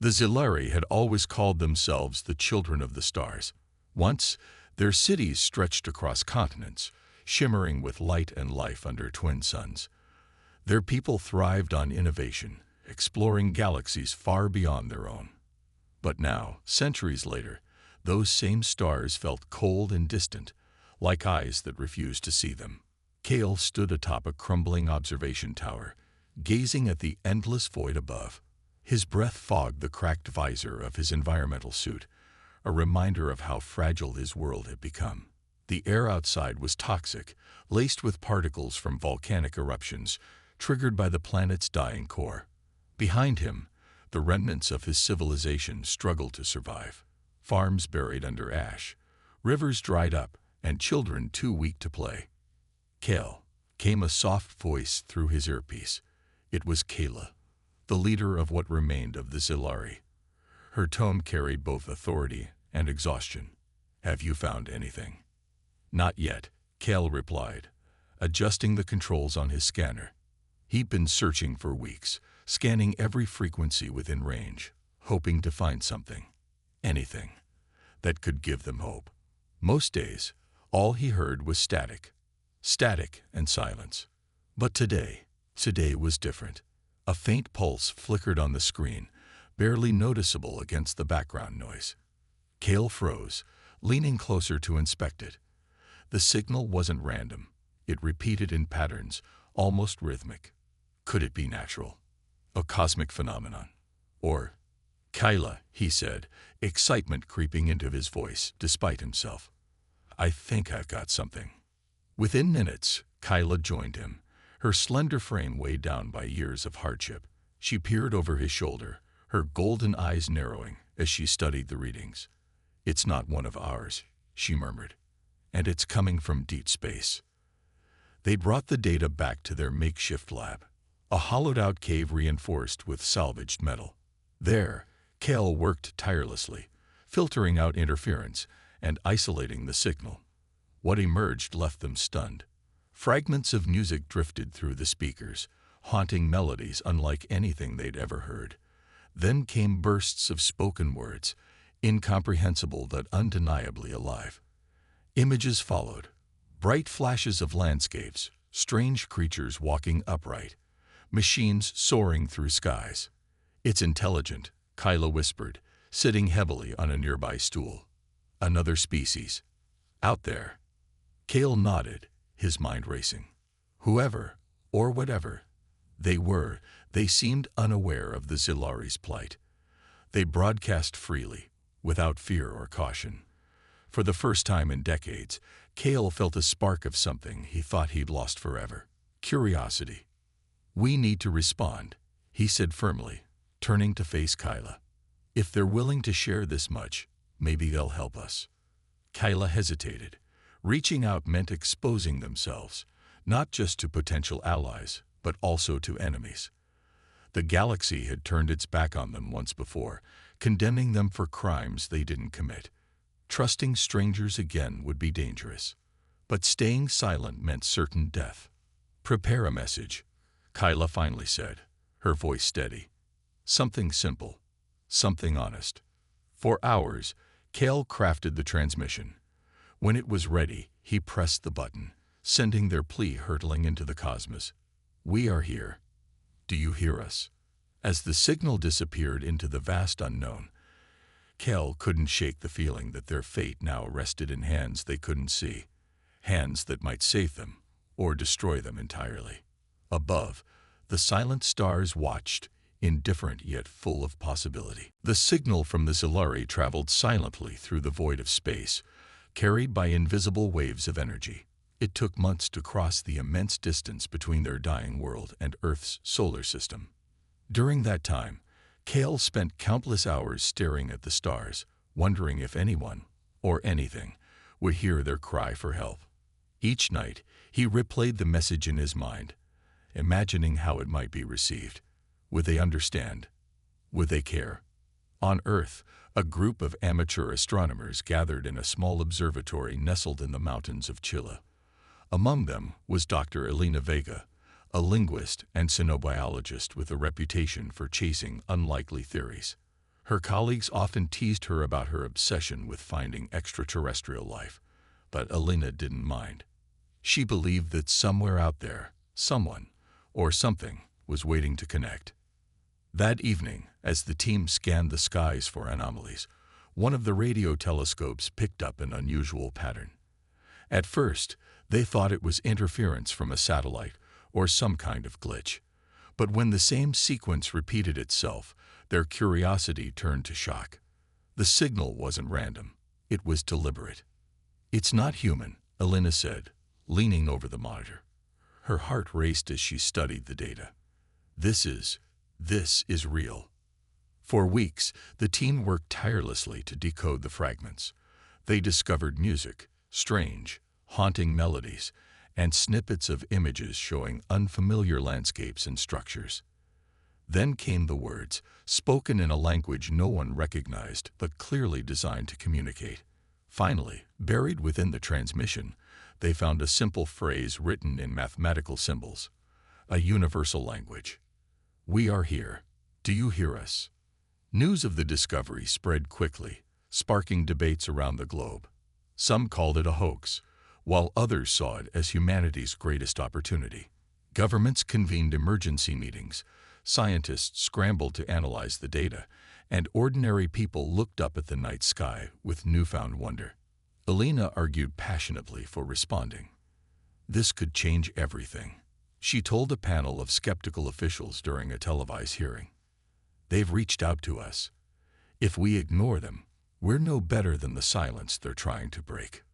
The Zilari had always called themselves the children of the stars. Once, their cities stretched across continents, shimmering with light and life under twin suns. Their people thrived on innovation, exploring galaxies far beyond their own. But now, centuries later, those same stars felt cold and distant, like eyes that refused to see them. Kale stood atop a crumbling observation tower, gazing at the endless void above. His breath fogged the cracked visor of his environmental suit, a reminder of how fragile his world had become. The air outside was toxic, laced with particles from volcanic eruptions, triggered by the planet's dying core. Behind him, the remnants of his civilization struggled to survive. Farms buried under ash, rivers dried up, and children too weak to play. Kale, came a soft voice through his earpiece. It was Kayla, the leader of what remained of the Zilari. Her tone carried both authority and exhaustion. "Have you found anything?" "Not yet," Kale replied, adjusting the controls on his scanner. He'd been searching for weeks, scanning every frequency within range, hoping to find something, anything, that could give them hope. Most days, all he heard was static and silence. But today was different. A faint pulse flickered on the screen, barely noticeable against the background noise. Kale froze, leaning closer to inspect it. The signal wasn't random. It repeated in patterns, almost rhythmic. Could it be natural? A cosmic phenomenon? Or, "Kyla," he said, excitement creeping into his voice despite himself. "I think I've got something." Within minutes, Kyla joined him, her slender frame weighed down by years of hardship. She peered over his shoulder, her golden eyes narrowing as she studied the readings. "It's not one of ours," she murmured, "and it's coming from deep space." They brought the data back to their makeshift lab, a hollowed-out cave reinforced with salvaged metal. There, Kale worked tirelessly, filtering out interference and isolating the signal. What emerged left them stunned. Fragments of music drifted through the speakers, haunting melodies unlike anything they'd ever heard. Then came bursts of spoken words, incomprehensible but undeniably alive. Images followed, bright flashes of landscapes, strange creatures walking upright, machines soaring through skies. "It's intelligent," Kyla whispered, sitting heavily on a nearby stool. "Another species. Out there." Kale nodded, his mind racing. Whoever, or whatever, they were, they seemed unaware of the Zilari's plight. They broadcast freely, without fear or caution. For the first time in decades, Kale felt a spark of something he thought he'd lost forever. Curiosity. "We need to respond," he said firmly, turning to face Kyla. "If they're willing to share this much, maybe they'll help us." Kyla hesitated. Reaching out meant exposing themselves, not just to potential allies, but also to enemies. The galaxy had turned its back on them once before, condemning them for crimes they didn't commit. Trusting strangers again would be dangerous. But staying silent meant certain death. "Prepare a message," Kyla finally said, her voice steady. "Something simple, something honest." For hours, Kale crafted the transmission. When it was ready, he pressed the button, sending their plea hurtling into the cosmos. "We are here. Do you hear us?" As the signal disappeared into the vast unknown, Kale couldn't shake the feeling that their fate now rested in hands they couldn't see, hands that might save them or destroy them entirely. Above, the silent stars watched, indifferent yet full of possibility. The signal from the Zilari traveled silently through the void of space, carried by invisible waves of energy. It took months to cross the immense distance between their dying world and Earth's solar system. During that time, Kale spent countless hours staring at the stars, wondering if anyone, or anything, would hear their cry for help. Each night, he replayed the message in his mind, imagining how it might be received. Would they understand? Would they care? On Earth, a group of amateur astronomers gathered in a small observatory nestled in the mountains of Chile. Among them was Dr. Elena Vega, a linguist and xenobiologist with a reputation for chasing unlikely theories. Her colleagues often teased her about her obsession with finding extraterrestrial life, but Alina didn't mind. She believed that somewhere out there, someone, or something, was waiting to connect. That evening, as the team scanned the skies for anomalies, one of the radio telescopes picked up an unusual pattern. At first, they thought it was interference from a satellite or some kind of glitch. But when the same sequence repeated itself, their curiosity turned to shock. The signal wasn't random. It was deliberate. "It's not human," Alina said, leaning over the monitor. Her heart raced as she studied the data. This is real. For weeks, the team worked tirelessly to decode the fragments. They discovered music, strange, haunting melodies, and snippets of images showing unfamiliar landscapes and structures. Then came the words, spoken in a language no one recognized but clearly designed to communicate. Finally, buried within the transmission, they found a simple phrase written in mathematical symbols, a universal language. "We are here. Do you hear us?" News of the discovery spread quickly, sparking debates around the globe. Some called it a hoax, while others saw it as humanity's greatest opportunity. Governments convened emergency meetings, scientists scrambled to analyze the data, and ordinary people looked up at the night sky with newfound wonder. Alina argued passionately for responding. This could change everything. She told a panel of skeptical officials during a televised hearing. "They've reached out to us. If we ignore them, we're no better than the silence they're trying to break."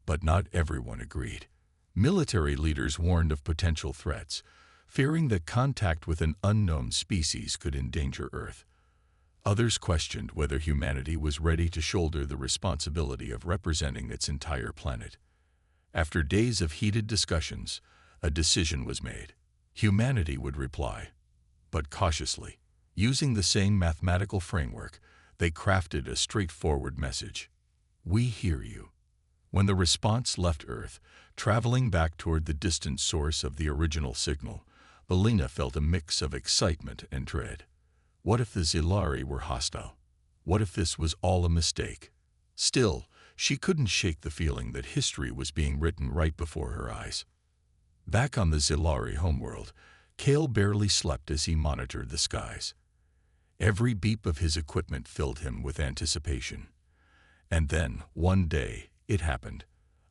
But not everyone agreed. Military leaders warned of potential threats, fearing that contact with an unknown species could endanger Earth. Others questioned whether humanity was ready to shoulder the responsibility of representing its entire planet. After days of heated discussions, a decision was made. Humanity would reply, but cautiously. Using the same mathematical framework, they crafted a straightforward message. "We hear you." When the response left Earth, traveling back toward the distant source of the original signal, Alina felt a mix of excitement and dread. What if the Zilari were hostile? What if this was all a mistake? Still, she couldn't shake the feeling that history was being written right before her eyes. Back on the Zilari homeworld, Kale barely slept as he monitored the skies. Every beep of his equipment filled him with anticipation. And then, one day, it happened.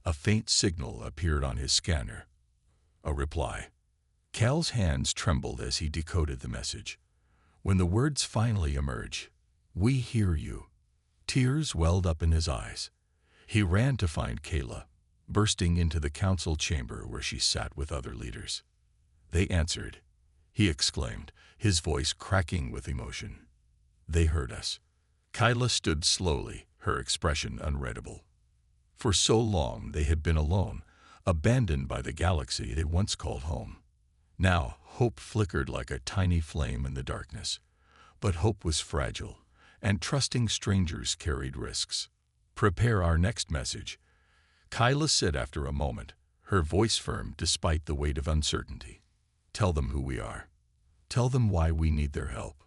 A faint signal appeared on his scanner. A reply. Cal's hands trembled as he decoded the message. When the words finally emerged, "We hear you," tears welled up in his eyes. He ran to find Kayla, bursting into the council chamber where she sat with other leaders. "They answered," he exclaimed, his voice cracking with emotion. "They heard us." Kyla stood slowly, her expression unreadable. For so long they had been alone, abandoned by the galaxy they once called home. Now, hope flickered like a tiny flame in the darkness. But hope was fragile, and trusting strangers carried risks. "Prepare our next message," Kyla said after a moment, her voice firm despite the weight of uncertainty. "Tell them who we are. Tell them why we need their help."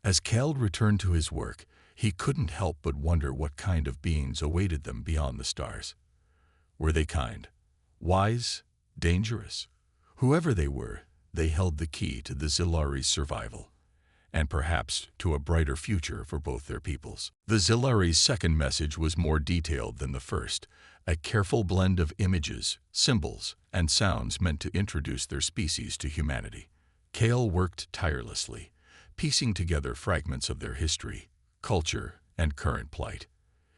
As Cal returned to his work, he couldn't help but wonder what kind of beings awaited them beyond the stars. Were they kind, wise, dangerous? Whoever they were, they held the key to the Zilari's survival, and perhaps to a brighter future for both their peoples. The Zilari's second message was more detailed than the first, a careful blend of images, symbols, and sounds meant to introduce their species to humanity. Kale worked tirelessly, piecing together fragments of their history, culture, and current plight.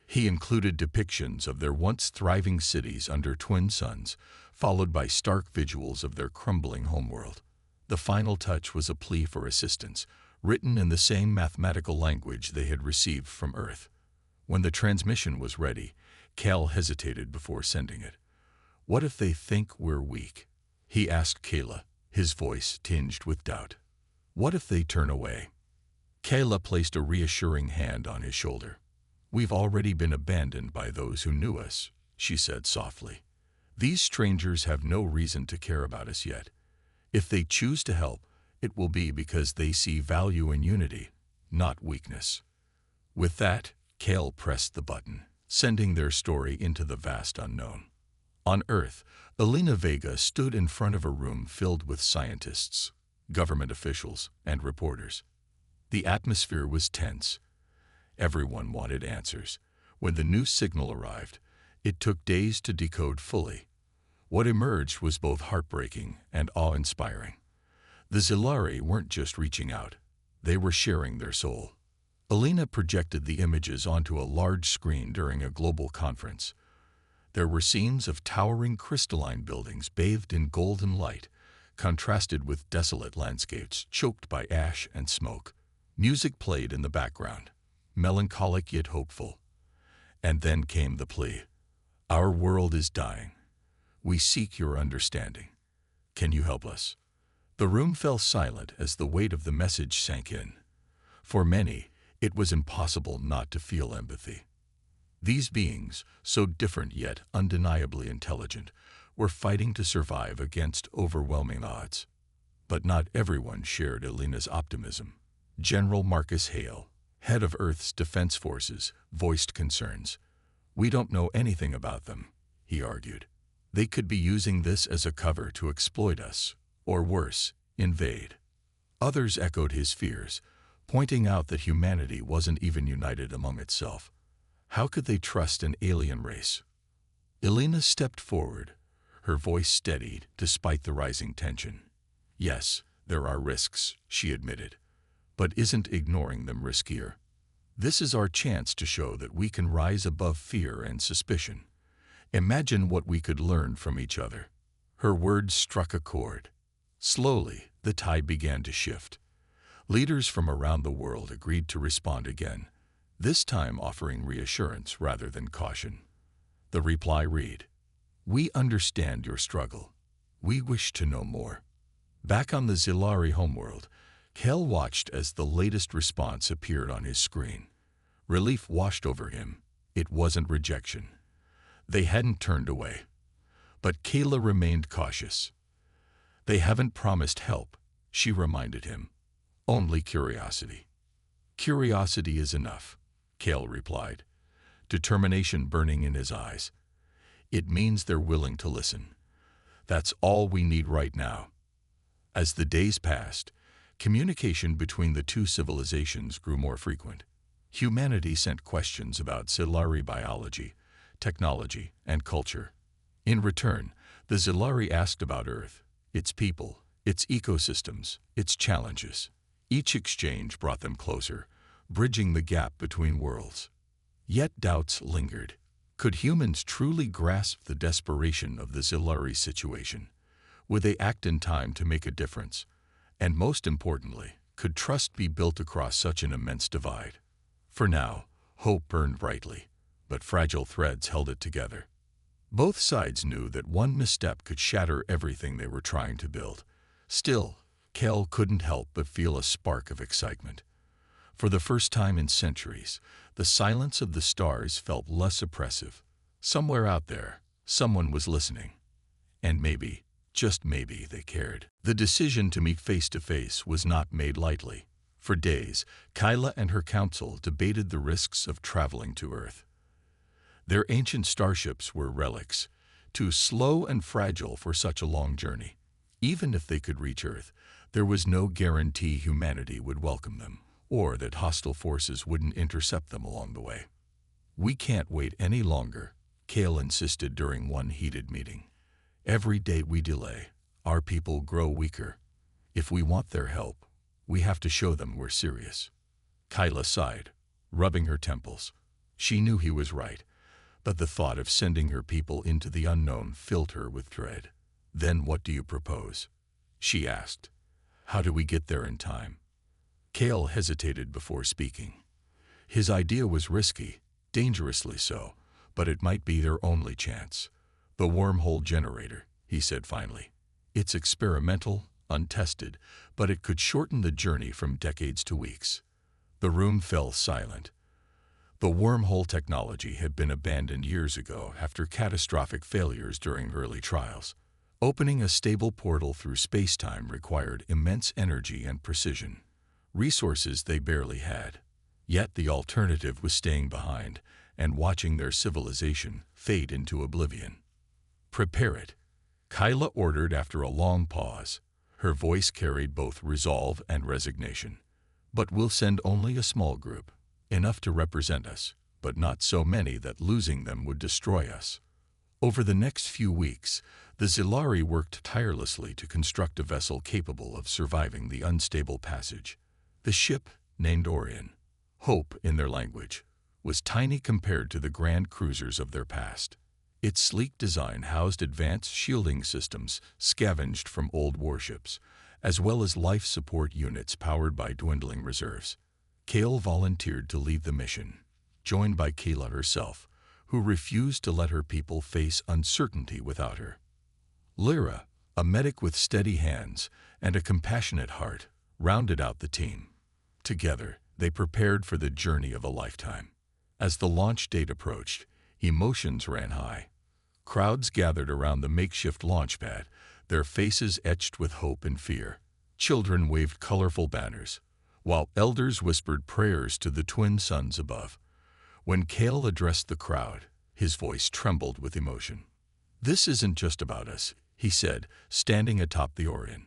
He included depictions of their once thriving cities under twin suns, followed by stark visuals of their crumbling homeworld. The final touch was a plea for assistance, written in the same mathematical language they had received from Earth. When the transmission was ready, Cal hesitated before sending it. "What if they think we're weak?" he asked Kayla, his voice tinged with doubt. "What if they turn away?" Kayla placed a reassuring hand on his shoulder. "We've already been abandoned by those who knew us," she said softly. "These strangers have no reason to care about us yet. If they choose to help, it will be because they see value in unity, not weakness." With that, Kale pressed the button, sending their story into the vast unknown. On Earth, Elena Vega stood in front of a room filled with scientists, government officials, and reporters. The atmosphere was tense. Everyone wanted answers. When the new signal arrived, it took days to decode fully. What emerged was both heartbreaking and awe-inspiring. The Zilari weren't just reaching out. They were sharing their soul. Elena projected the images onto a large screen during a global conference. There were scenes of towering crystalline buildings bathed in golden light, contrasted with desolate landscapes choked by ash and smoke. Music played in the background, melancholic yet hopeful. And then came the plea. Our world is dying. We seek your understanding. Can you help us? The room fell silent as the weight of the message sank in. For many, it was impossible not to feel empathy. These beings, so different yet undeniably intelligent, were fighting to survive against overwhelming odds. But not everyone shared Elena's optimism. General Marcus Hale, head of Earth's defense forces, voiced concerns. We don't know anything about them, he argued. They could be using this as a cover to exploit us, or worse, invade. Others echoed his fears, pointing out that humanity wasn't even united among itself. How could they trust an alien race? Elena stepped forward, her voice steadied despite the rising tension. Yes, there are risks, she admitted, but isn't ignoring them riskier? This is our chance to show that we can rise above fear and suspicion. Imagine what we could learn from each other. Her words struck a chord. Slowly, the tide began to shift. Leaders from around the world agreed to respond again, this time offering reassurance rather than caution. The reply read, "We understand your struggle. We wish to know more." Back on the Zilari homeworld, Kel watched as the latest response appeared on his screen. Relief washed over him. It wasn't rejection. They hadn't turned away. But Kayla remained cautious. They haven't promised help, she reminded him. Only curiosity. Curiosity is enough, Kale replied, determination burning in his eyes. It means they're willing to listen. That's all we need right now. As the days passed, communication between the two civilizations grew more frequent. Humanity sent questions about Zilari biology, technology, and culture. In return, the Zilari asked about Earth, its people, its ecosystems, its challenges. Each exchange brought them closer, bridging the gap between worlds. Yet doubts lingered. Could humans truly grasp the desperation of the Zilari situation? Would they act in time to make a difference? And most importantly, could trust be built across such an immense divide? For now, hope burned brightly, but fragile threads held it together. Both sides knew that one misstep could shatter everything they were trying to build. Still, Kel couldn't help but feel a spark of excitement. For the first time in centuries, the silence of the stars felt less oppressive. Somewhere out there, someone was listening. And maybe, just maybe, they cared. The decision to meet face to face was not made lightly. For days, Kyla and her council debated the risks of traveling to Earth. Their ancient starships were relics, too slow and fragile for such a long journey. Even if they could reach Earth, there was no guarantee humanity would welcome them, or that hostile forces wouldn't intercept them along the way. "We can't wait any longer," Kale insisted during one heated meeting. "Every day we delay, our people grow weaker. If we want their help, we have to show them we're serious." Kyla sighed, rubbing her temples. She knew he was right, but the thought of sending her people into the unknown filled her with dread. "Then what do you propose?" she asked. "How do we get there in time?" Kale hesitated before speaking. His idea was risky, dangerously so, but it might be their only chance. "The wormhole generator," he said finally. "It's experimental, untested, but it could shorten the journey from decades to weeks." The room fell silent. The wormhole technology had been abandoned years ago after catastrophic failures during early trials. Opening a stable portal through space-time required immense energy and precision, resources they barely had. Yet the alternative was staying behind and watching their civilization fade into oblivion. "Prepare it," Kyla ordered after a long pause. Her voice carried both resolve and resignation. "But we'll send only a small group, enough to represent us, but not so many that losing them would destroy us." Over the next few weeks, the Zilari worked tirelessly to construct a vessel capable of surviving the unstable passage. The ship, named Orion, Hope in their language, was tiny compared to the grand cruisers of their past. Its sleek design housed advanced shielding systems scavenged from old warships, as well as life support units powered by dwindling reserves. Kale volunteered to lead the mission, joined by Kayla herself, who refused to let her people face uncertainty without her. Lyra, a medic with steady hands and a compassionate heart, rounded out the team. Together, they prepared for the journey of a lifetime. As the launch date approached, emotions ran high. Crowds gathered around the makeshift launch pad, their faces etched with hope and fear. Children waved colorful banners, while elders whispered prayers to the twin suns above. When Kale addressed the crowd, his voice trembled with emotion. "This isn't just about us," he said, standing atop the Orion.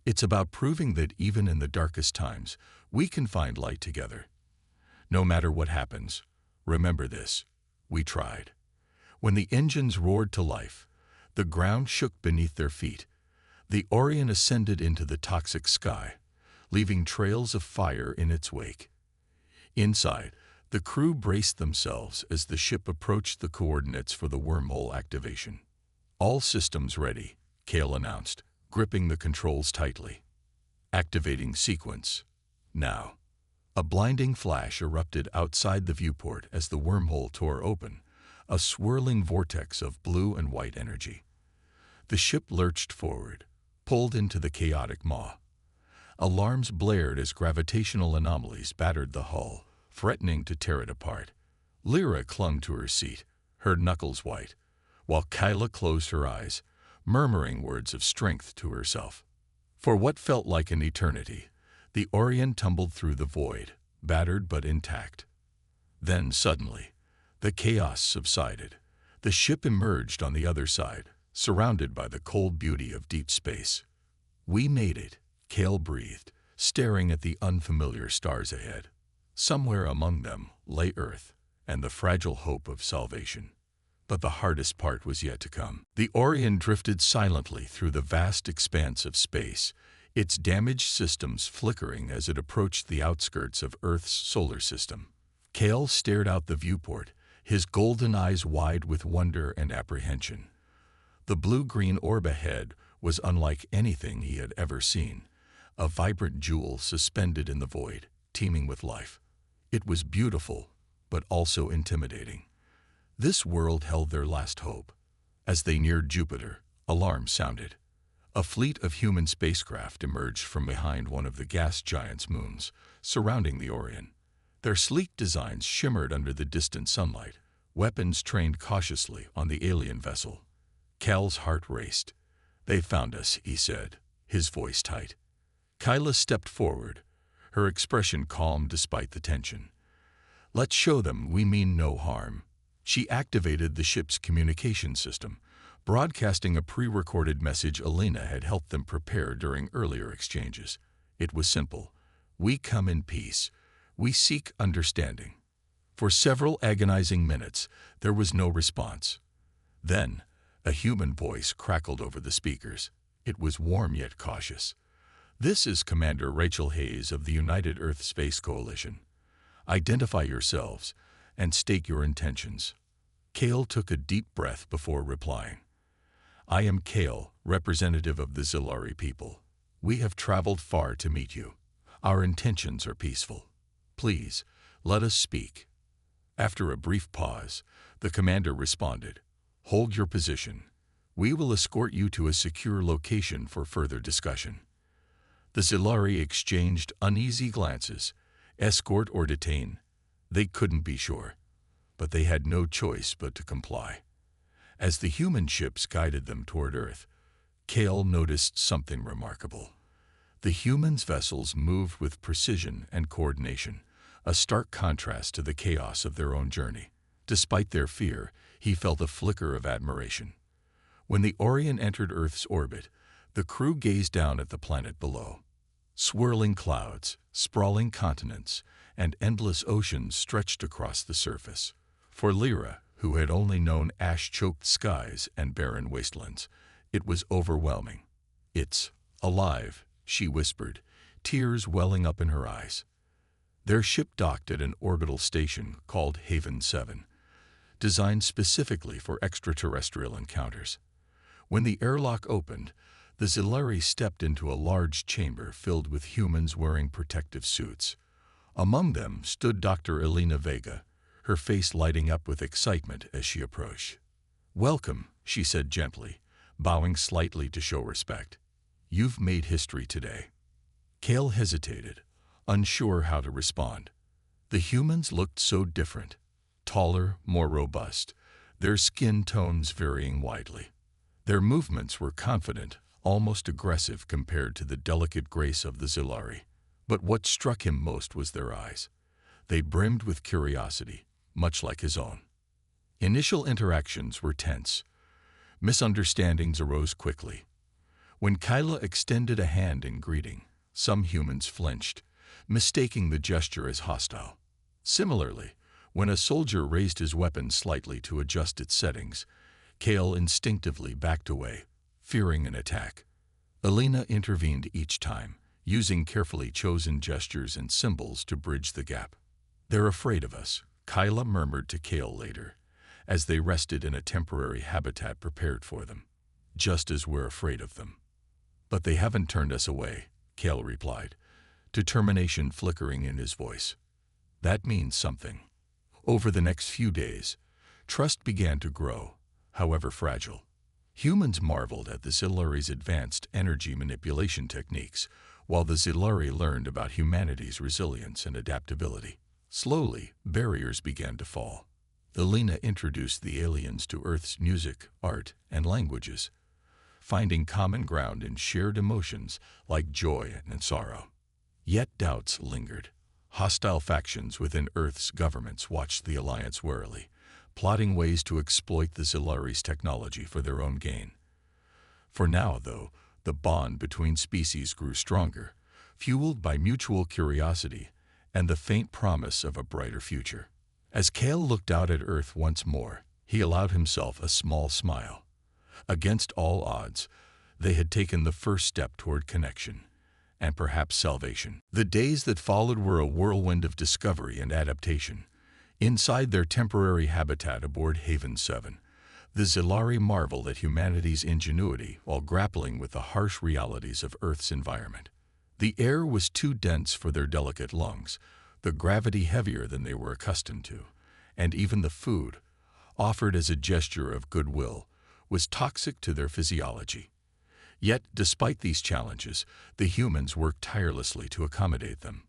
"It's about proving that even in the darkest times, we can find light together. No matter what happens, remember this: we tried." When the engines roared to life, the ground shook beneath their feet. The Orion ascended into the toxic sky, leaving trails of fire in its wake. Inside, the crew braced themselves as the ship approached the coordinates for the wormhole activation. "All systems ready," Kale announced, gripping the controls tightly. "Activating sequence. Now." A blinding flash erupted outside the viewport as the wormhole tore open, a swirling vortex of blue and white energy. The ship lurched forward, pulled into the chaotic maw. Alarms blared as gravitational anomalies battered the hull, threatening to tear it apart. Lyra clung to her seat, her knuckles white, while Kyla closed her eyes, murmuring words of strength to herself. For what felt like an eternity, the Orion tumbled through the void, battered but intact. Then suddenly, the chaos subsided. The ship emerged on the other side, surrounded by the cold beauty of deep space. "We made it," Kale breathed, staring at the unfamiliar stars ahead. Somewhere among them lay Earth and the fragile hope of salvation. But the hardest part was yet to come. The Orion drifted silently through the vast expanse of space, its damaged systems flickering as it approached the outskirts of Earth's solar system. Kale stared out the viewport, his golden eyes wide with wonder and apprehension. The blue-green orb ahead was unlike anything he had ever seen, a vibrant jewel suspended in the void, teeming with life. It was beautiful, but also intimidating. This world held their last hope. As they neared Jupiter, alarms sounded. A fleet of human spacecraft emerged from behind one of the gas giant's moons, surrounding the Orion. Their sleek designs shimmered under the distant sunlight, weapons trained cautiously on the alien vessel. Cal's heart raced. "They found us," he said, his voice tight. Kyla stepped forward, her expression calm despite the tension. "Let's show them we mean no harm." She activated the ship's communication system, broadcasting a pre-recorded message Elena had helped them prepare during earlier exchanges. It was simple: "We come in peace. We seek understanding." For several agonizing minutes, there was no response. Then, a human voice crackled over the speakers. It was warm yet cautious. "This is Commander Rachel Hayes of the United Earth Space Coalition. Identify yourselves and state your intentions." Kale took a deep breath before replying. "I am Kale, representative of the Zilari people. We have traveled far to meet you. Our intentions are peaceful. Please, let us speak." After a brief pause, the commander responded, "Hold your position. We will escort you to a secure location for further discussion." The Zilari exchanged uneasy glances. Escort or detain? They couldn't be sure, but they had no choice but to comply. As the human ships guided them toward Earth, Kale noticed something remarkable. The humans' vessels moved with precision and coordination, a stark contrast to the chaos of their own journey. Despite their fear, he felt a flicker of admiration. When the Orion entered Earth's orbit, the crew gazed down at the planet below. Swirling clouds, sprawling continents, and endless oceans stretched across the surface. For Lyra, who had only known ash-choked skies and barren wastelands, it was overwhelming. "It's alive," she whispered, tears welling up in her eyes. Their ship docked at an orbital station called Haven 7, designed specifically for extraterrestrial encounters. When the airlock opened, the Zilari stepped into a large chamber filled with humans wearing protective suits. Among them stood Dr. Elena Vega, her face lighting up with excitement as she approached. "Welcome," she said gently, bowing slightly to show respect. "You've made history today." Kale hesitated, unsure how to respond. The humans looked so different, taller, more robust, their skin tones varying widely. Their movements were confident, almost aggressive compared to the delicate grace of the Zilari. But what struck him most was their eyes. They brimmed with curiosity, much like his own. Initial interactions were tense. Misunderstandings arose quickly. When Kyla extended a hand in greeting, some humans flinched, mistaking the gesture as hostile. Similarly, when a soldier raised his weapon slightly to adjust its settings, Kale instinctively backed away, fearing an attack. Elena intervened each time, using carefully chosen gestures and symbols to bridge the gap. "They're afraid of us," Kyla murmured to Kale later, as they rested in a temporary habitat prepared for them. "Just as we're afraid of them." "But they haven't turned us away," Kale replied, determination flickering in his voice. "That means something." Over the next few days, trust began to grow, however fragile. Humans marveled at the Zilari's advanced energy manipulation techniques, while the Zilari learned about humanity's resilience and adaptability. Slowly, barriers began to fall. Elena introduced the aliens to Earth's music, art, and languages, finding common ground in shared emotions like joy and sorrow. Yet doubts lingered. Hostile factions within Earth's governments watched the alliance warily, plotting ways to exploit the Zilari's technology for their own gain. For now, though, the bond between species grew stronger, fueled by mutual curiosity and the faint promise of a brighter future. As Kale looked out at Earth once more, he allowed himself a small smile. Against all odds, they had taken the first step toward connection, and perhaps salvation. The days that followed were a whirlwind of discovery and adaptation. Inside their temporary habitat aboard Haven 7, the Zilari marveled at humanity's ingenuity while grappling with the harsh realities of Earth's environment. The air was too dense for their delicate lungs, the gravity heavier than they were accustomed to, and even the food, offered as a gesture of goodwill, was toxic to their physiology. Yet, despite these challenges, the humans worked tirelessly to accommodate them.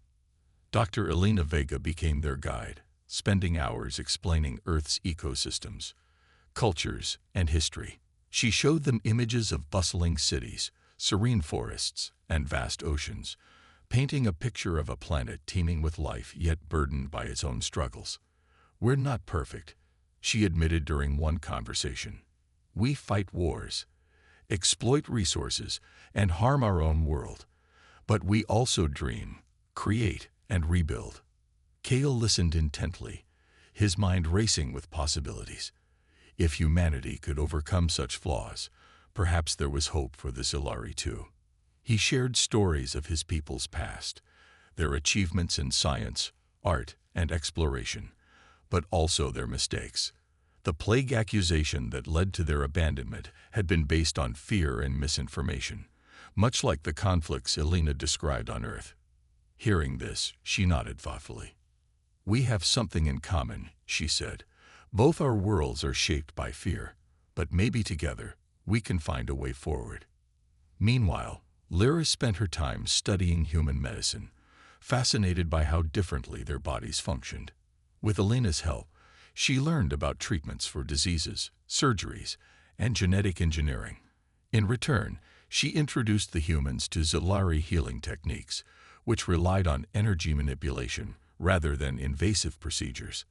Dr. Elena Vega became their guide, spending hours explaining Earth's ecosystems, cultures, and history. She showed them images of bustling cities, serene forests, and vast oceans, painting a picture of a planet teeming with life yet burdened by its own struggles. "We're not perfect," she admitted during one conversation. "We fight wars, exploit resources, and harm our own world. But we also dream, create, and rebuild." Kale listened intently, his mind racing with possibilities. If humanity could overcome such flaws, perhaps there was hope for the Zilari too. He shared stories of his people's past, their achievements in science, art, and exploration, but also their mistakes. The plague accusation that led to their abandonment had been based on fear and misinformation, much like the conflicts Elena described on Earth. Hearing this, she nodded thoughtfully. "We have something in common," she said. "Both our worlds are shaped by fear, but maybe together we can find a way forward." Meanwhile, Lyra spent her time studying human medicine, fascinated by how differently their bodies functioned. With Elena's help, she learned about treatments for diseases, surgeries, and genetic engineering. In return, she introduced the humans to Zilari healing techniques, which relied on energy manipulation rather than invasive procedures.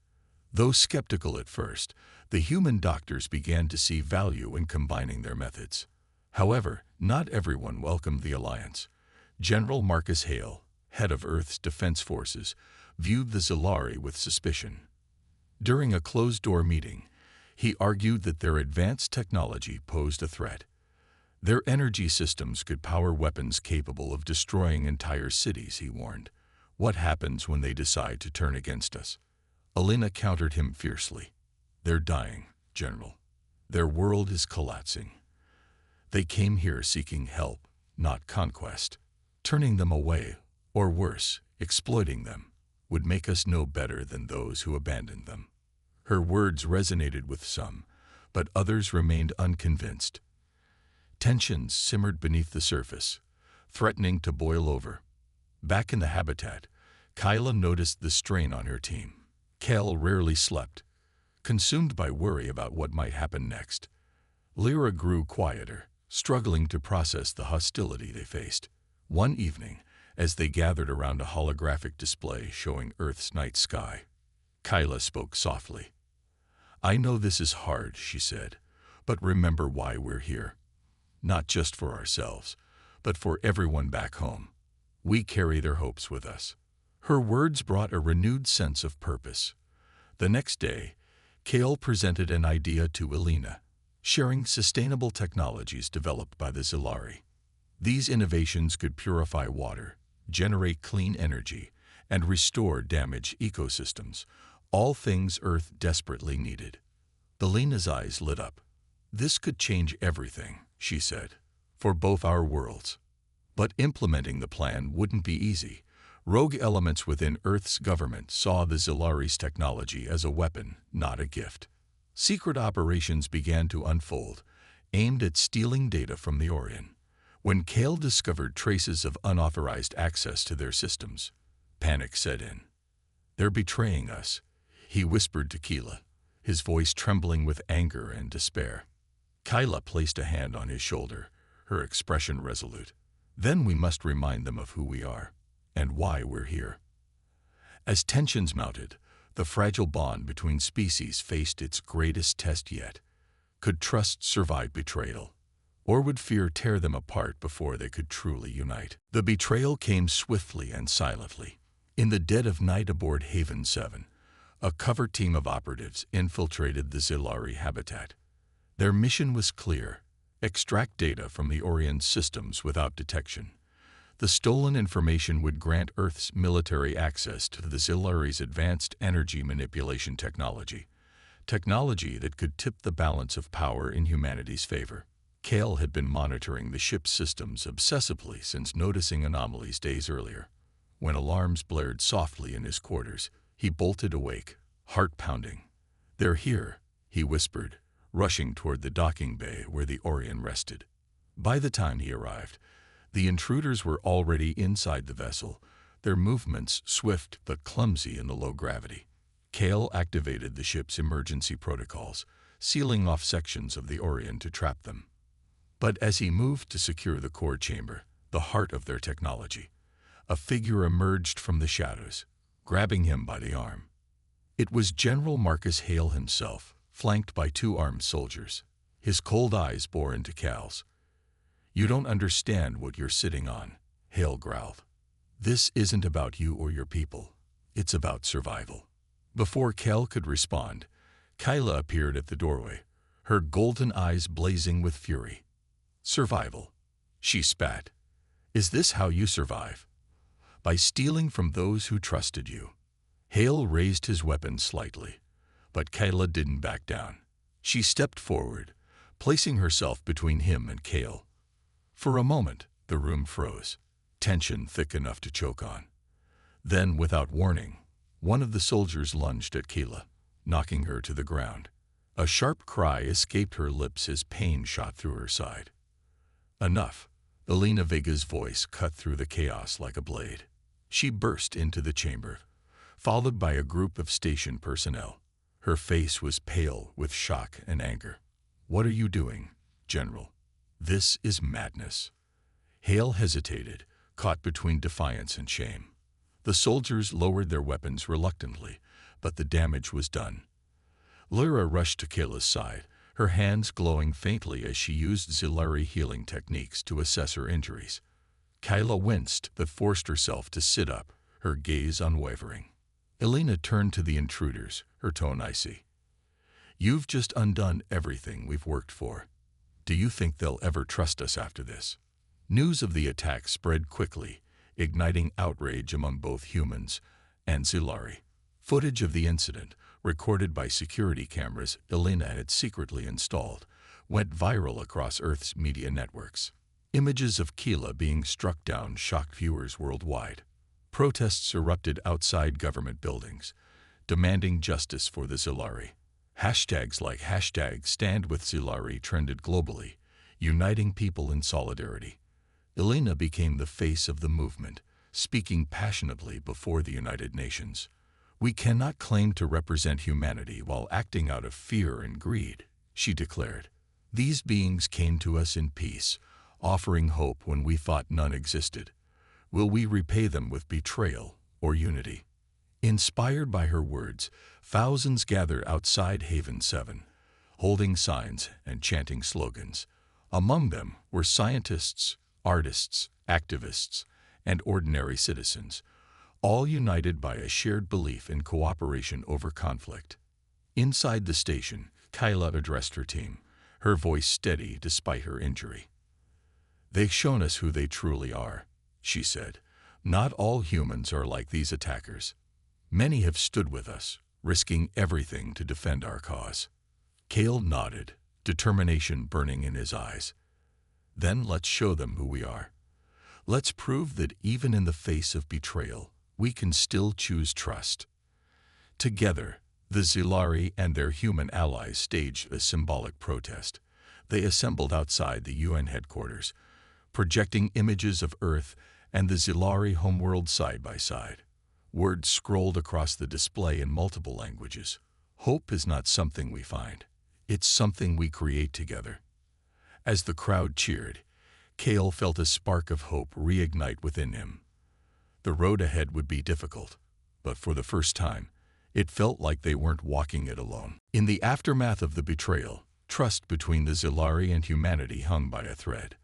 Though skeptical at first, the human doctors began to see value in combining their methods. However, not everyone welcomed the alliance. General Marcus Hale, head of Earth's defense forces, viewed the Zilari with suspicion. During a closed-door meeting, he argued that their advanced technology posed a threat. Their energy systems could power weapons capable of destroying entire cities, he warned. What happens when they decide to turn against us? Alina countered him fiercely. They're dying, General. Their world is collapsing. They came here seeking help, not conquest. Turning them away, or worse, exploiting them, would make us no better than those who abandoned them. Her words resonated with some, but others remained unconvinced. Tensions simmered beneath the surface, threatening to boil over. Back in the habitat, Kyla noticed the strain on her team. Kel rarely slept, consumed by worry about what might happen next. Lyra grew quieter, struggling to process the hostility they faced. One evening, as they gathered around a holographic display showing Earth's night sky, Kyla spoke softly. "I know this is hard," she said, "but remember why we're here. Not just for ourselves, but for everyone back home. We carry their hopes with us." Her words brought a renewed sense of purpose. The next day, Kale presented an idea to Alina, sharing sustainable technologies developed by the Zilari. These innovations could purify water, generate clean energy, and restore damaged ecosystems, all things Earth desperately needed. Alina's eyes lit up. "This could change everything," she said, "for both our worlds." But implementing the plan wouldn't be easy. Rogue elements within Earth's government saw the Zilari's technology as a weapon, not a gift. Secret operations began to unfold, aimed at stealing data from the Orion. When Kale discovered traces of unauthorized access to their systems, panic set in. "They're betraying us," he whispered to Kyla, his voice trembling with anger and despair. Kyla placed a hand on his shoulder, her expression resolute. "Then we must remind them of who we are, and why we're here." As tensions mounted, the fragile bond between species faced its greatest test yet. Could trust survive betrayal, or would fear tear them apart before they could truly unite? The betrayal came swiftly and silently. In the dead of night aboard Haven 7, a covert team of operatives infiltrated the Zilari habitat. Their mission was clear: extract data from the Orion's systems without detection. The stolen information would grant Earth's military access to the Zilari's advanced energy manipulation technology that could tip the balance of power in humanity's favor. Kale had been monitoring the ship's systems obsessively since noticing anomalies days earlier. When alarms blared softly in his quarters, he bolted awake, heart pounding. "They're here," he whispered, rushing toward the docking bay where the Orion rested. By the time he arrived, the intruders were already inside the vessel, their movements swift but clumsy in the low gravity. Kale activated the ship's emergency protocols, sealing off sections of the Orion to trap them. But as he moved to secure the core chamber, the heart of their technology, a figure emerged from the shadows, grabbing him by the arm. It was General Marcus Hale himself, flanked by 2 armed soldiers. His cold eyes bore into Cal's. "You don't understand what you're sitting on," Hale growled. "This isn't about you or your people. It's about survival." Before Cal could respond, Kyla appeared at the doorway, her golden eyes blazing with fury. "Survival," she spat. "Is this how you survive? By stealing from those who trusted you?" Hale raised his weapon slightly, but Kyla didn't back down. She stepped forward, placing herself between him and Kale. For a moment, the room froze, tension thick enough to choke on. Then, without warning, one of the soldiers lunged at Kyla, knocking her to the ground. A sharp cry escaped her lips as pain shot through her side. "Enough," Alina Vega's voice cut through the chaos like a blade. She burst into the chamber, followed by a group of station personnel. Her face was pale with shock and anger. "What are you doing, General? This is madness." Hale hesitated, caught between defiance and shame. The soldiers lowered their weapons reluctantly, but the damage was done. Lyra rushed to Kayla's side, her hands glowing faintly as she used Zilari healing techniques to assess her injuries. Kayla winced but forced herself to sit up, her gaze unwavering. Elena turned to the intruders, her tone icy. "You've just undone everything we've worked for. Do you think they'll ever trust us after this?" News of the attack spread quickly, igniting outrage among both humans and Zilari. Footage of the incident, recorded by security cameras Elena had secretly installed, went viral across Earth's media networks. Images of Kayla being struck down shocked viewers worldwide. Protests erupted outside government buildings, demanding justice for the Zilari. Hashtags like #StandWithZilari trended globally, uniting people in solidarity. Elena became the face of the movement, speaking passionately before the United Nations. "We cannot claim to represent humanity while acting out of fear and greed," she declared. "These beings came to us in peace, offering hope when we thought none existed. Will we repay them with betrayal or unity?" Inspired by her words, thousands gathered outside Haven 7, holding signs and chanting slogans. Among them were scientists, artists, activists, and ordinary citizens, all united by a shared belief in cooperation over conflict. Inside the station, Kayla addressed her team, her voice steady despite her injury. "They've shown us who they truly are," she said. "Not all humans are like these attackers. Many have stood with us, risking everything to defend our cause." Kale nodded, determination burning in his eyes. "Then let's show them who we are. Let's prove that even in the face of betrayal, we can still choose trust." Together, the Zilari and their human allies staged a symbolic protest. They assembled outside the UN headquarters, projecting images of Earth and the Zilari homeworld side by side. Words scrolled across the display in multiple languages. "Hope is not something we find. It's something we create together." As the crowd cheered, Kale felt a spark of hope reignite within him. The road ahead would be difficult, but for the first time, it felt like they weren't walking it alone. In the aftermath of the betrayal, trust between the Zilari and humanity hung by a thread.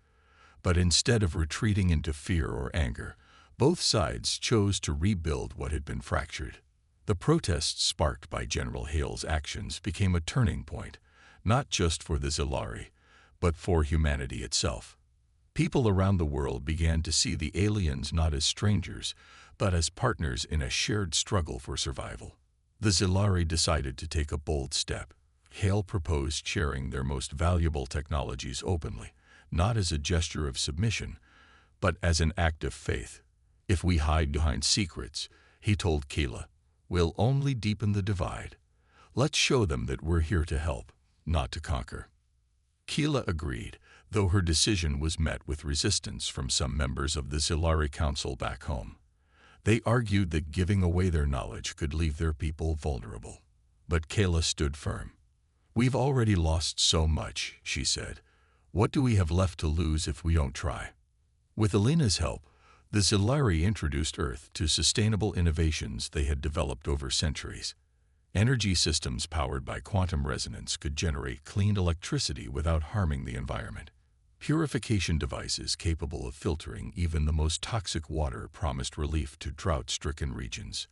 But instead of retreating into fear or anger, both sides chose to rebuild what had been fractured. The protests sparked by General Hale's actions became a turning point, not just for the Zilari, but for humanity itself. People around the world began to see the aliens not as strangers, but as partners in a shared struggle for survival. The Zilari decided to take a bold step. Hale proposed sharing their most valuable technologies openly, not as a gesture of submission, but as an act of faith. "If we hide behind secrets," he told Kayla, "we'll only deepen the divide. Let's show them that we're here to help, not to conquer." Kayla agreed, though her decision was met with resistance from some members of the Zilari Council back home. They argued that giving away their knowledge could leave their people vulnerable. But Kayla stood firm. "We've already lost so much," she said. "What do we have left to lose if we don't try?" With Elena's help, the Zilari introduced Earth to sustainable innovations they had developed over centuries. Energy systems powered by quantum resonance could generate clean electricity without harming the environment. Purification devices capable of filtering even the most toxic water promised relief to drought-stricken regions.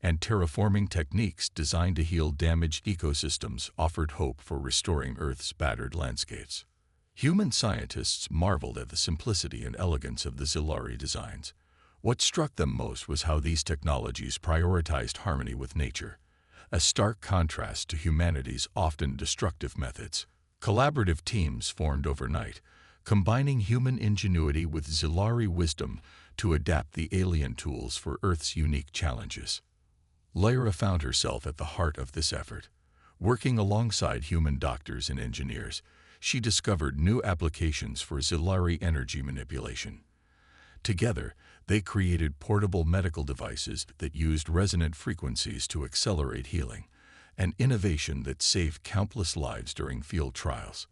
And terraforming techniques designed to heal damaged ecosystems offered hope for restoring Earth's battered landscapes. Human scientists marveled at the simplicity and elegance of the Zilari designs. What struck them most was how these technologies prioritized harmony with nature, a stark contrast to humanity's often destructive methods. Collaborative teams formed overnight, combining human ingenuity with Zilari wisdom to adapt the alien tools for Earth's unique challenges. Lyra found herself at the heart of this effort. Working alongside human doctors and engineers, she discovered new applications for Zilari energy manipulation. Together, they created portable medical devices that used resonant frequencies to accelerate healing, an innovation that saved countless lives during field trials.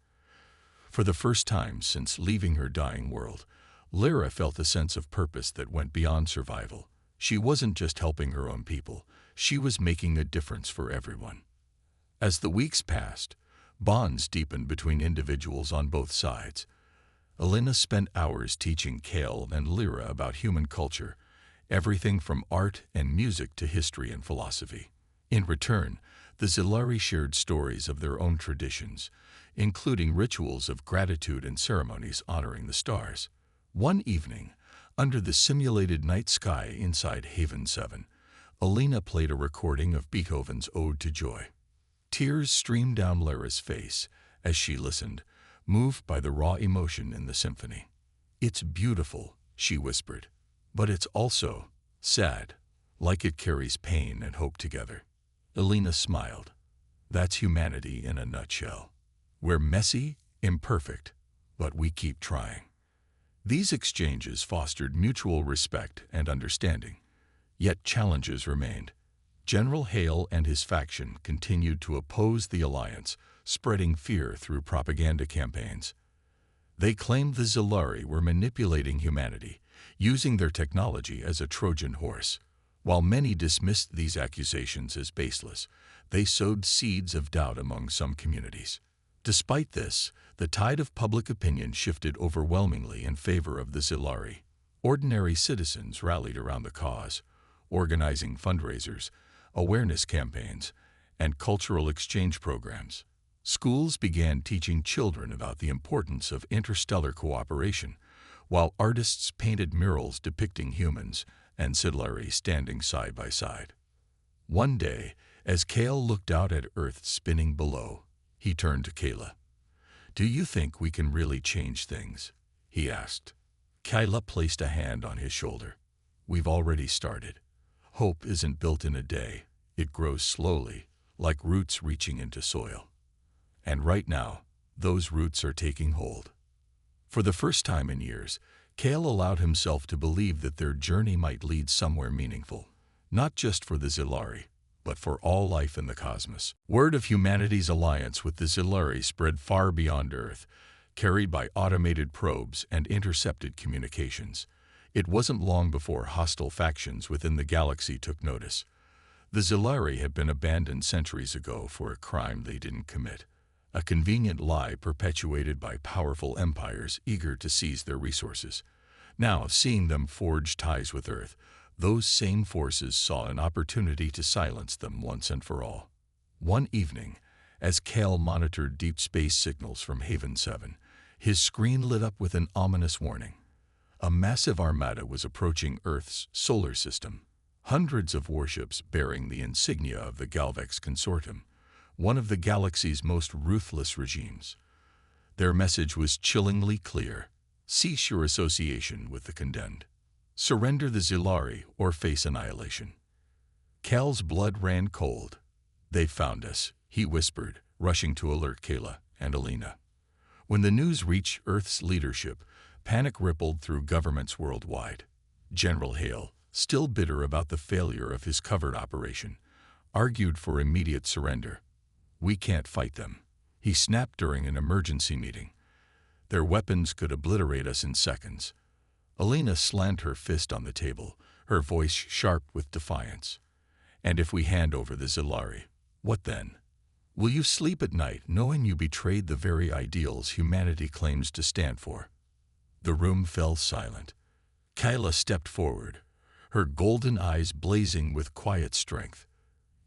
For the first time since leaving her dying world, Lyra felt a sense of purpose that went beyond survival. She wasn't just helping her own people, she was making a difference for everyone. As the weeks passed, bonds deepened between individuals on both sides. Elena spent hours teaching Kale and Lyra about human culture, everything from art and music to history and philosophy. In return, the Zilari shared stories of their own traditions, including rituals of gratitude and ceremonies honoring the stars. One evening, under the simulated night sky inside Haven 7, Elena played a recording of Beethoven's Ode to Joy. Tears streamed down Lyra's face as she listened, moved by the raw emotion in the symphony. "It's beautiful," she whispered, "but it's also sad, like it carries pain and hope together." Elena smiled. "That's humanity in a nutshell. We're messy, imperfect, but we keep trying." These exchanges fostered mutual respect and understanding, yet challenges remained. General Hale and his faction continued to oppose the alliance, spreading fear through propaganda campaigns. They claimed the Zilari were manipulating humanity, using their technology as a Trojan horse. While many dismissed these accusations as baseless, they sowed seeds of doubt among some communities. Despite this, the tide of public opinion shifted overwhelmingly in favor of the Zilari. Ordinary citizens rallied around the cause, organizing fundraisers, awareness campaigns, and cultural exchange programs. Schools began teaching children about the importance of interstellar cooperation, while artists painted murals depicting humans and Zilari standing side by side. One day, as Kale looked out at Earth spinning below, he turned to Kayla. "Do you think we can really change things?" he asked. Kayla placed a hand on his shoulder. "We've already started. Hope isn't built in a day. It grows slowly, like roots reaching into soil. And right now, those roots are taking hold." For the first time in years, Kale allowed himself to believe that their journey might lead somewhere meaningful, not just for the Zilari, but for all life in the cosmos. Word of humanity's alliance with the Zilari spread far beyond Earth, carried by automated probes and intercepted communications. It wasn't long before hostile factions within the galaxy took notice. The Zilari had been abandoned centuries ago for a crime they didn't commit, a convenient lie perpetuated by powerful empires eager to seize their resources. Now, seeing them forge ties with Earth, those same forces saw an opportunity to silence them once and for all. One evening, as Kale monitored deep space signals from Haven 7, his screen lit up with an ominous warning. A massive armada was approaching Earth's solar system. Hundreds of warships bearing the insignia of the Galvex Consortium, one of the galaxy's most ruthless regimes. Their message was chillingly clear: cease your association with the condemned. Surrender the Zilari or face annihilation. Cal's blood ran cold. "They found us," he whispered, rushing to alert Kayla and Elena. When the news reached Earth's leadership, panic rippled through governments worldwide. General Hale, still bitter about the failure of his covert operation, argued for immediate surrender. "We can't fight them," he snapped during an emergency meeting. "Their weapons could obliterate us in seconds." Elena slammed her fist on the table, her voice sharp with defiance. "And if we hand over the Zilari, what then? Will you sleep at night knowing you betrayed the very ideals humanity claims to stand for?" The room fell silent. Kayla stepped forward, her golden eyes blazing with quiet strength.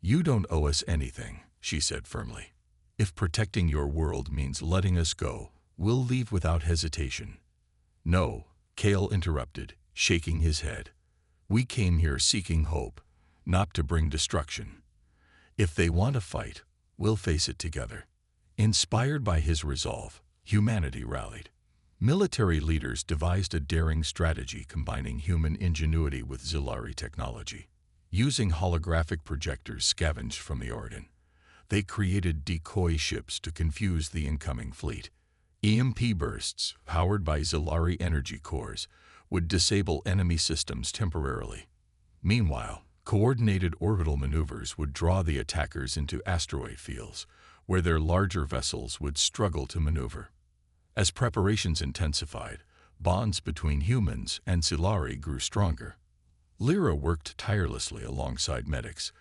"You don't owe us anything," she said firmly. "If protecting your world means letting us go, we'll leave without hesitation." "No," Kale interrupted, shaking his head. "We came here seeking hope, not to bring destruction. If they want to fight, we'll face it together." Inspired by his resolve, humanity rallied. Military leaders devised a daring strategy combining human ingenuity with Zilari technology. Using holographic projectors scavenged from the Ordan, they created decoy ships to confuse the incoming fleet. EMP bursts, powered by Zilari energy cores, would disable enemy systems temporarily. Meanwhile, coordinated orbital maneuvers would draw the attackers into asteroid fields, where their larger vessels would struggle to maneuver. As preparations intensified, bonds between humans and Zilari grew stronger. Lyra worked tirelessly alongside medics,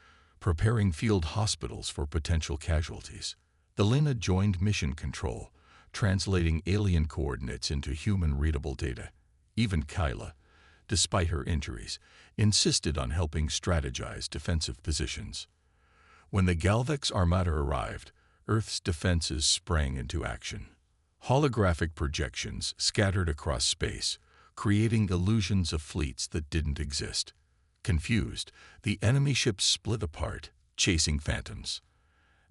preparing field hospitals for potential casualties. Elena joined mission control, translating alien coordinates into human-readable data. Even Kyla, despite her injuries, insisted on helping strategize defensive positions. When the Galvex Armada arrived, Earth's defenses sprang into action. Holographic projections scattered across space, creating illusions of fleets that didn't exist. Confused, the enemy ships split apart, chasing phantoms.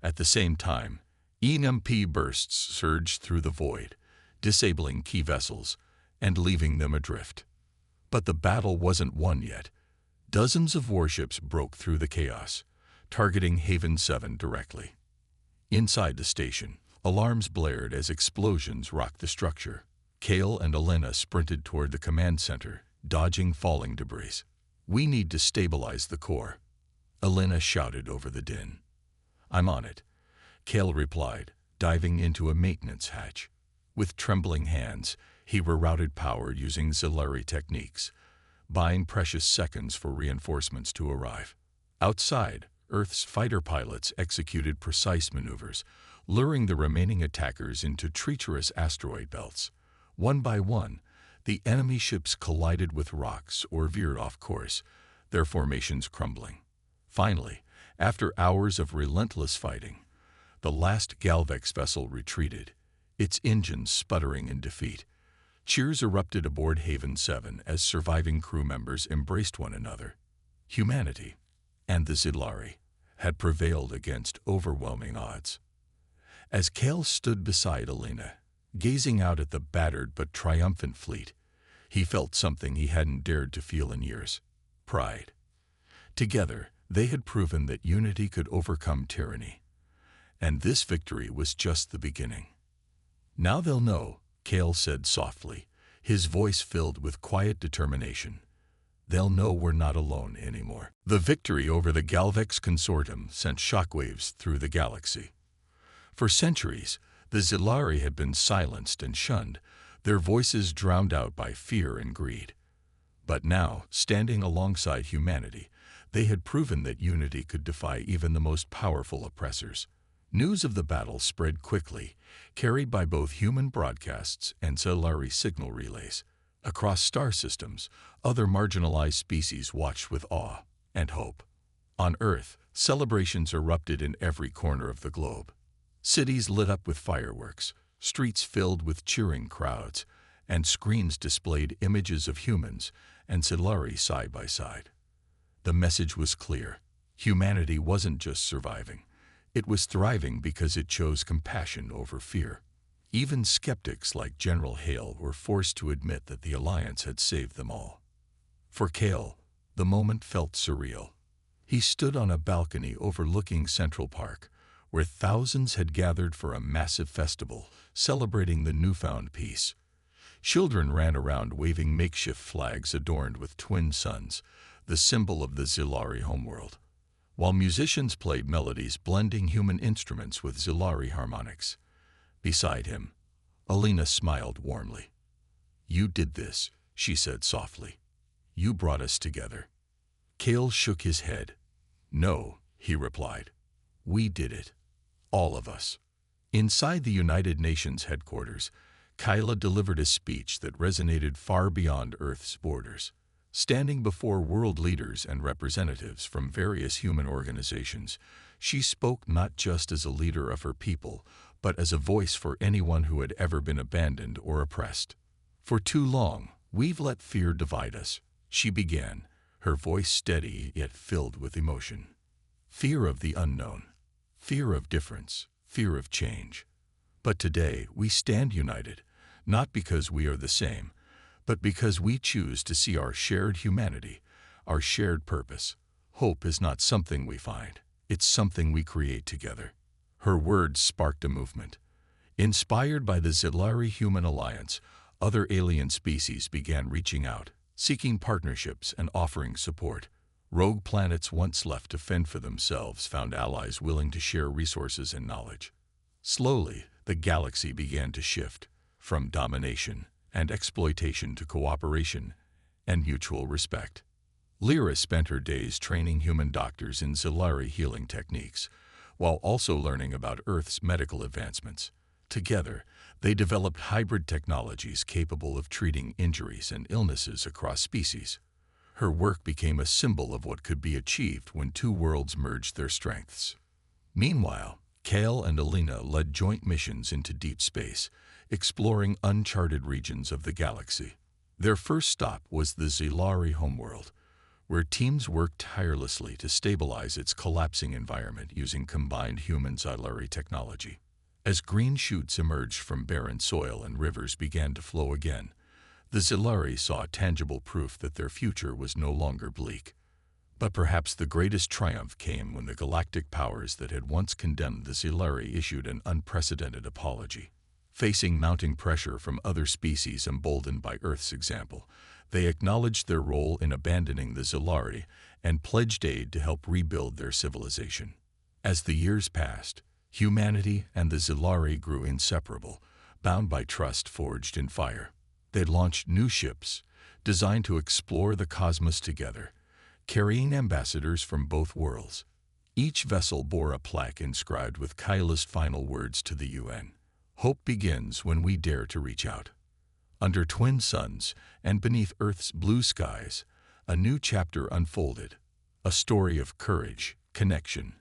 At the same time, EMP bursts surged through the void, disabling key vessels and leaving them adrift. But the battle wasn't won yet. Dozens of warships broke through the chaos, targeting Haven 7 directly. Inside the station, alarms blared as explosions rocked the structure. Kale and Elena sprinted toward the command center, dodging falling debris. "We need to stabilize the core," Elena shouted over the din. "I'm on it," Kale replied, diving into a maintenance hatch. With trembling hands, he rerouted power using Zilari techniques, buying precious seconds for reinforcements to arrive. Outside, Earth's fighter pilots executed precise maneuvers, luring the remaining attackers into treacherous asteroid belts. One by one, the enemy ships collided with rocks or veered off course, their formations crumbling. Finally, after hours of relentless fighting, the last Galvex vessel retreated, its engines sputtering in defeat. Cheers erupted aboard Haven 7 as surviving crew members embraced one another. Humanity, and the Zilari, had prevailed against overwhelming odds. As Kale stood beside Elena, gazing out at the battered but triumphant fleet, he felt something he hadn't dared to feel in years: pride. Together, they had proven that unity could overcome tyranny. And this victory was just the beginning. "Now they'll know," Kale said softly, his voice filled with quiet determination. "They'll know we're not alone anymore." The victory over the Galvex consortium sent shockwaves through the galaxy. For centuries, the Zilari had been silenced and shunned, their voices drowned out by fear and greed. But now, standing alongside humanity, they had proven that unity could defy even the most powerful oppressors. News of the battle spread quickly, carried by both human broadcasts and Zilari signal relays. Across star systems, other marginalized species watched with awe and hope. On Earth, celebrations erupted in every corner of the globe. Cities lit up with fireworks, streets filled with cheering crowds, and screens displayed images of humans and Zilari side by side. The message was clear: humanity wasn't just surviving. It was thriving because it chose compassion over fear. Even skeptics like General Hale were forced to admit that the Alliance had saved them all. For Kale, the moment felt surreal. He stood on a balcony overlooking Central Park, where thousands had gathered for a massive festival celebrating the newfound peace. Children ran around waving makeshift flags adorned with twin suns, the symbol of the Zilari homeworld, while musicians played melodies blending human instruments with Zilari harmonics. Beside him, Elena smiled warmly. "You did this," she said softly. "You brought us together." Kale shook his head. "No," he replied. "We did it. All of us." Inside the United Nations headquarters, Kyla delivered a speech that resonated far beyond Earth's borders. Standing before world leaders and representatives from various human organizations, she spoke not just as a leader of her people, but as a voice for anyone who had ever been abandoned or oppressed. "For too long, we've let fear divide us," she began, her voice steady yet filled with emotion. "Fear of the unknown, fear of difference, fear of change. But today we stand united, not because we are the same, but because we choose to see our shared humanity, our shared purpose. Hope is not something we find, it's something we create together." Her words sparked a movement. Inspired by the Zilari Human Alliance, other alien species began reaching out, seeking partnerships and offering support. Rogue planets once left to fend for themselves found allies willing to share resources and knowledge. Slowly, the galaxy began to shift, from domination and exploitation to cooperation and mutual respect. Lyra spent her days training human doctors in Zilari healing techniques, while also learning about Earth's medical advancements. Together, they developed hybrid technologies capable of treating injuries and illnesses across species. Her work became a symbol of what could be achieved when two worlds merged their strengths. Meanwhile, Kale and Alina led joint missions into deep space, exploring uncharted regions of the galaxy. Their first stop was the Zilari homeworld, where teams worked tirelessly to stabilize its collapsing environment using combined human-Zilari technology. As green shoots emerged from barren soil and rivers began to flow again, the Zilari saw tangible proof that their future was no longer bleak. But perhaps the greatest triumph came when the galactic powers that had once condemned the Zilari issued an unprecedented apology. Facing mounting pressure from other species emboldened by Earth's example, they acknowledged their role in abandoning the Zilari and pledged aid to help rebuild their civilization. As the years passed, humanity and the Zilari grew inseparable, bound by trust forged in fire. They launched new ships, designed to explore the cosmos together, carrying ambassadors from both worlds. Each vessel bore a plaque inscribed with Kyla's final words to the UN. Hope begins when we dare to reach out. Under twin suns and beneath Earth's blue skies, a new chapter unfolded, a story of courage, connection,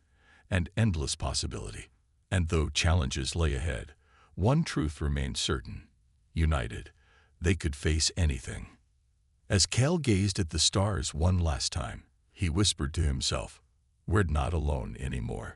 and endless possibility. And though challenges lay ahead, one truth remained certain: united, they could face anything. As Cal gazed at the stars one last time, he whispered to himself, "We're not alone anymore."